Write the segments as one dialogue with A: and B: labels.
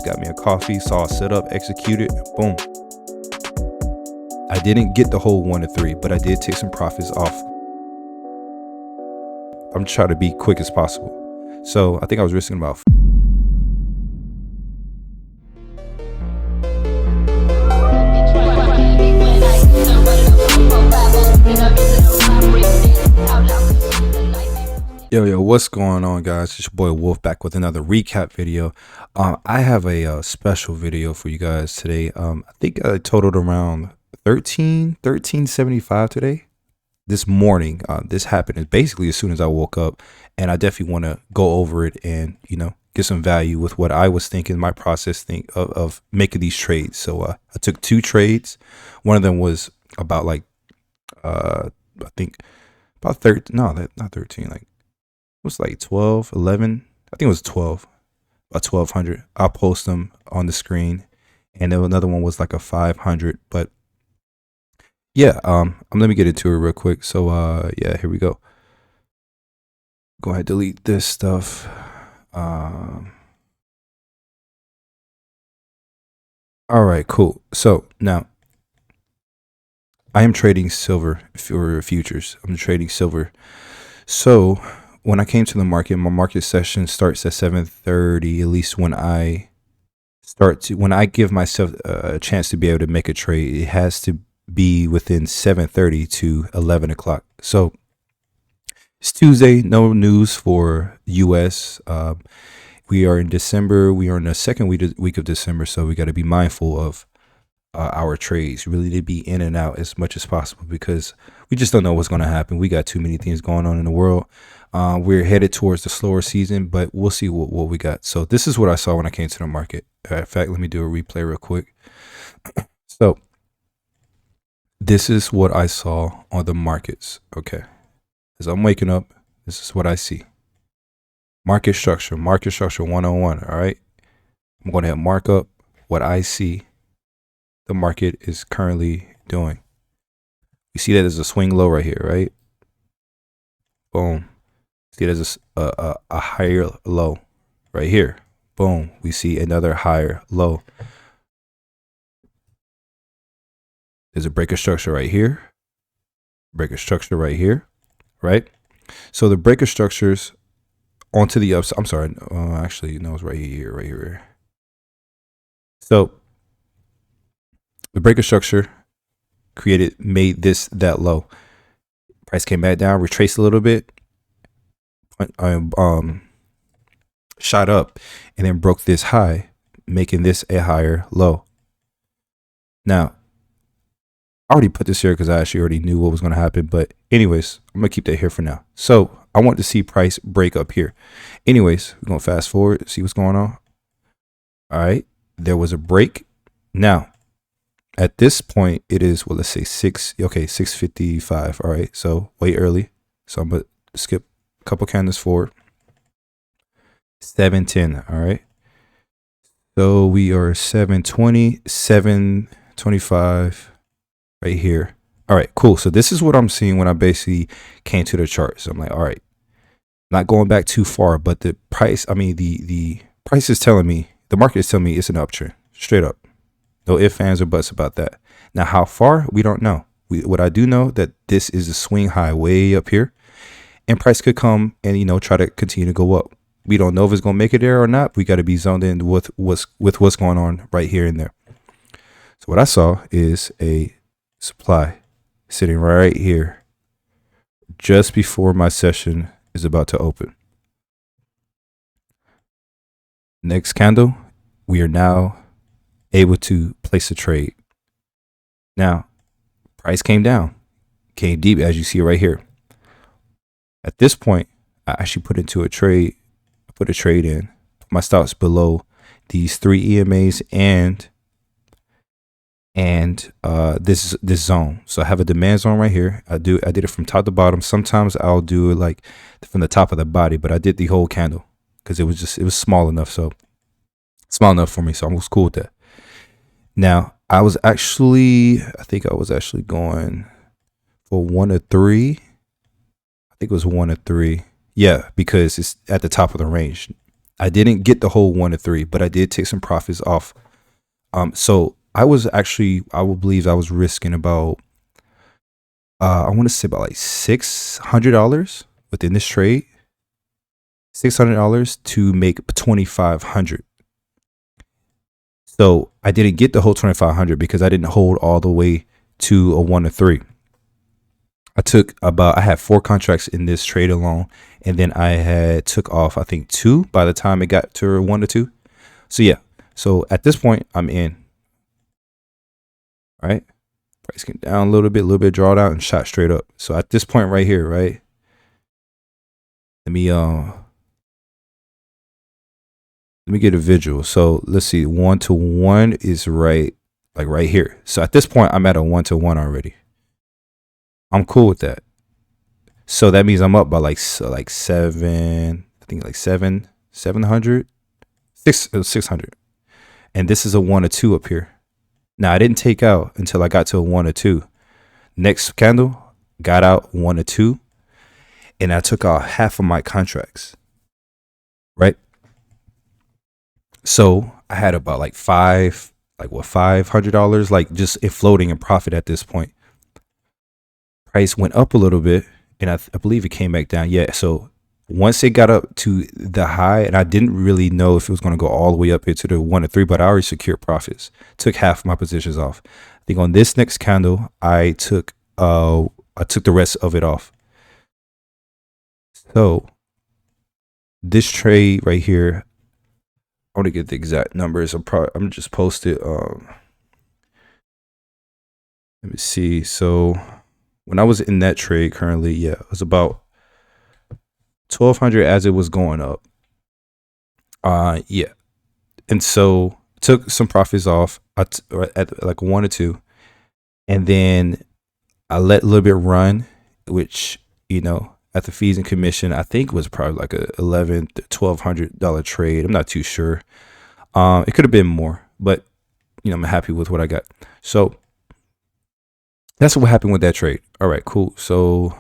A: got me a coffee, saw a setup, executed, boom. I didn't get the whole 1 to 3, but I did take some profits off. I'm trying to be quick as possible. So I think I was risking about Yo, what's going on, guys? It's your boy Wolf back with another recap video. I have a special video for you guys today. I think I totaled around 1375 today. This morning, this happened basically as soon as I woke up, and I definitely want to go over it and, you know, get some value with what I was thinking, my process of making these trades. So I took 2 trades. One of them was about like I think about 13, no, not 13, like it was like 12, 11. I think it was 12, about 1200. I'll post them on the screen. And then another one was like a 500. But yeah, let me get into it real quick. So yeah, here we go. Go ahead, delete this stuff. All right, cool. So now I am trading silver for futures. I'm trading silver. So when I came to the market, my market session starts at 7:30. At least when I give myself a chance to be able to make a trade, it has to be within 7:30 to 11 o'clock. So it's Tuesday. No news for U.S. We are in December. We are in the second week of December, so we got to be mindful of our trades. Really, to be in and out as much as possible because we just don't know what's going to happen. We got too many things going on in the world. We're headed towards the slower season, but we'll see what we got. So this is what I saw when I came to the market. In fact, let me do a replay real quick. So this is what I saw on the markets. Okay. As I'm waking up, this is what I see. Market structure 101. All right. I'm going to mark up what I see the market is currently doing. You see that there's a swing low right here, right? Boom. See there's a higher low right here. Boom. We see another higher low. There's a breaker structure right here. Breaker structure right here. Right? So the breaker structures onto the upside. I'm sorry. Actually, no, it's right here. Right here. So the breaker structure made that low. Price came back down, retraced a little bit, shot up, and then broke this high, making this a higher low. Now, I already put this here because I actually already knew what was going to happen. But anyways, I'm going to keep that here for now. So I want to see price break up here. Anyways, we're going to fast forward, see what's going on. All right. There was a break. Now, at this point, it is, well, let's say 6:55. All right. So way early. So I'm going to skip a couple candles forward. 7:10. All right. So we are 7:20, 7:25 right here. All right, cool. So this is what I'm seeing when I basically came to the chart. So I'm like, all right, not going back too far, but the price, the price is telling me, the market is telling me it's an uptrend, straight up. No ifs, ands, or buts about that. Now, how far? We don't know. What I do know that this is a swing high way up here, and price could come and, you know, try to continue to go up. We don't know if it's going to make it there or not. We got to be zoned in with what's going on right here and there. So what I saw is a supply sitting right here just before my session is about to open. Next candle, we are now able to place a trade. Now, price came down, came deep, as you see right here. At this point, I actually put into a trade. I put a trade in. My stops below these 3 EMAs and this zone. So I have a demand zone right here. I did it from top to bottom. Sometimes I'll do it like from the top of the body, but I did the whole candle because it was small enough. So small enough for me. So I was cool with that. Now I think I was actually going for 1 to 3. I think it was 1 to 3. Yeah, because it's at the top of the range. I didn't get the whole 1 to 3, but I did take some profits off. So I was actually, I will believe I was risking about, I want to say about like $600 within this trade. $600 to make 2,500. So I didn't get the whole 2,500 because I didn't hold all the way to a 1 to 3. I had 4 contracts in this trade alone, and then I had took off, I think 2 by the time it got to 1 to 2. So yeah, so at this point I'm in. All right, price came down a little bit drawed out and shot straight up. So at this point right here, right, let me get a visual. So let's see, 1 to 1 is right, like right here. So at this point I'm at a 1 to 1 already. I'm cool with that. So that means I'm up by like 7, I think like 700, 600. And this is a 1 to 2 up here. Now I didn't take out until I got to a 1 to 2. Next candle, got out 1 to 2, and I took out half of my contracts. Right? So I had about like $500, like just in floating and profit at this point. Price went up a little bit, and I believe it came back down. Yeah, so once it got up to the high, and I didn't really know if it was going to go all the way up here to the 1 to 3, but I already secured profits. Took half of my positions off. I think on this next candle, I took the rest of it off. So this trade right here, I want to get the exact numbers. I'm just post it. Let me see. So when I was in that trade currently, yeah, it was about 1,200 as it was going up. Yeah, and so took some profits off at like 1 or 2, and then I let a little bit run, which at the fees and commission, I think was probably like a $1,100 to $1,200 trade. I'm not too sure. It could have been more, but I'm happy with what I got. So that's what happened with that trade. All right, cool. So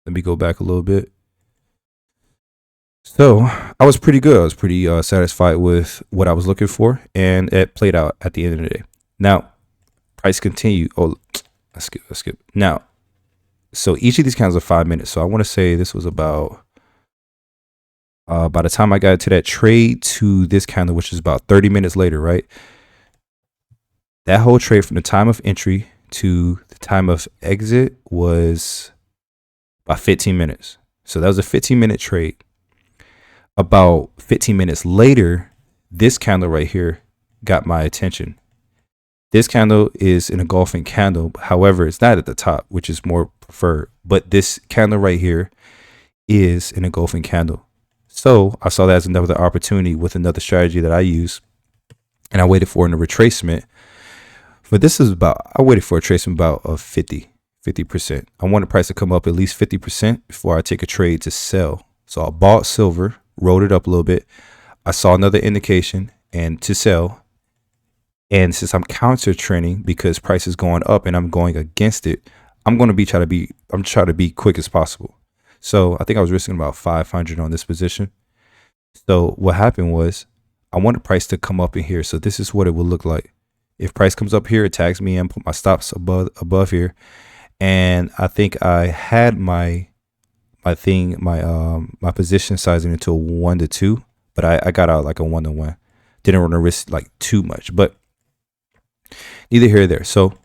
A: let me go back a little bit. So I was pretty good. I was pretty satisfied with what I was looking for, and it played out at the end of the day. Now, price continued. Oh, let's skip. Now, so each of these candles are 5 minutes. So I want to say this was about by the time I got to that trade to this candle, which is about 30 minutes later, right? That whole trade from the time of entry to the time of exit was about 15 minutes. So that was a 15-minute trade. About 15 minutes later, this candle right here got my attention. This candle is an engulfing candle. However, it's not at the top, which is more preferred. But this candle right here is an engulfing candle. So I saw that as another opportunity with another strategy that I use. And I waited for a retracement. But this is I waited for a retracement about of 50%. I want the price to come up at least 50% before I take a trade to sell. So I bought silver, rolled it up a little bit. I saw another indication and to sell. And since I'm counter trending because price is going up and I'm going against it, I'm trying to be quick as possible. So I think I was risking about 500 on this position. So what happened was I want the price to come up in here. So this is what it will look like. If price comes up here, it tags me and put my stops above here. And I think I had my position sizing into a 1 to 2, but I got out like a 1 to 1. Didn't want to risk like too much, but neither here nor there. So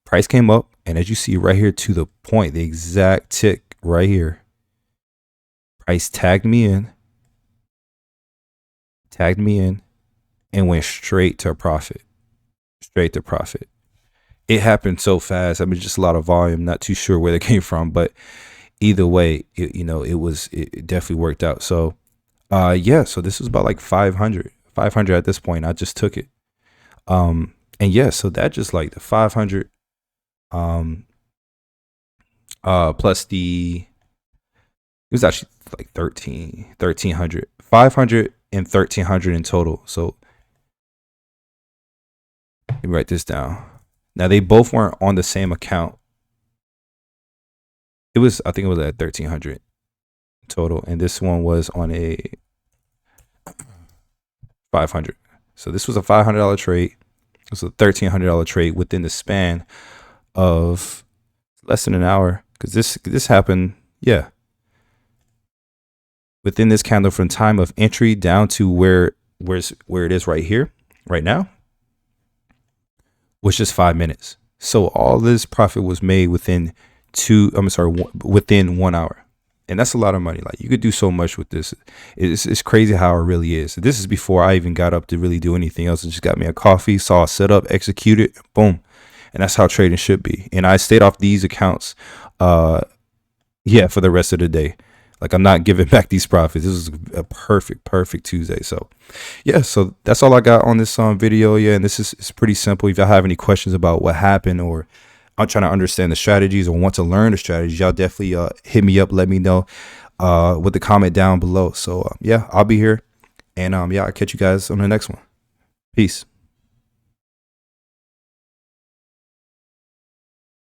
A: price came up, and as you see right here to the point, the exact tick right here, price tagged me in, and went straight to profit. It happened so fast. I mean, just a lot of volume. Not too sure where they came from, but either way, it definitely worked out. So, yeah. So this was about like 500 at this point. I just took it. And yeah, so that just like the 500, plus it was actually like 1,300, 500 and 1,300 in total. So let me write this down. Now they both weren't on the same account. I think it was at 1,300 total, and this one was on a 500. So this was a $500 trade. It was a $1,300 trade within the span of less than an hour, because this happened, yeah, within this candle from time of entry down to where it is right here, right now, was just 5 minutes. So all this profit was made within within 1 hour. And that's a lot of money. Like, you could do so much with this. It's crazy how it really is. This is before I even got up to really do anything else. I just got me a coffee, saw a setup, executed, boom. And that's how trading should be. And I stayed off these accounts, for the rest of the day. Like, I'm not giving back these profits. This is a perfect Tuesday. So yeah, so that's all I got on this video. Yeah, and it's pretty simple. If y'all have any questions about what happened, or I'm trying to understand the strategies, or want to learn the strategies, y'all definitely hit me up. Let me know with the comment down below. So yeah, I'll be here, and I'll catch you guys on the next one. Peace.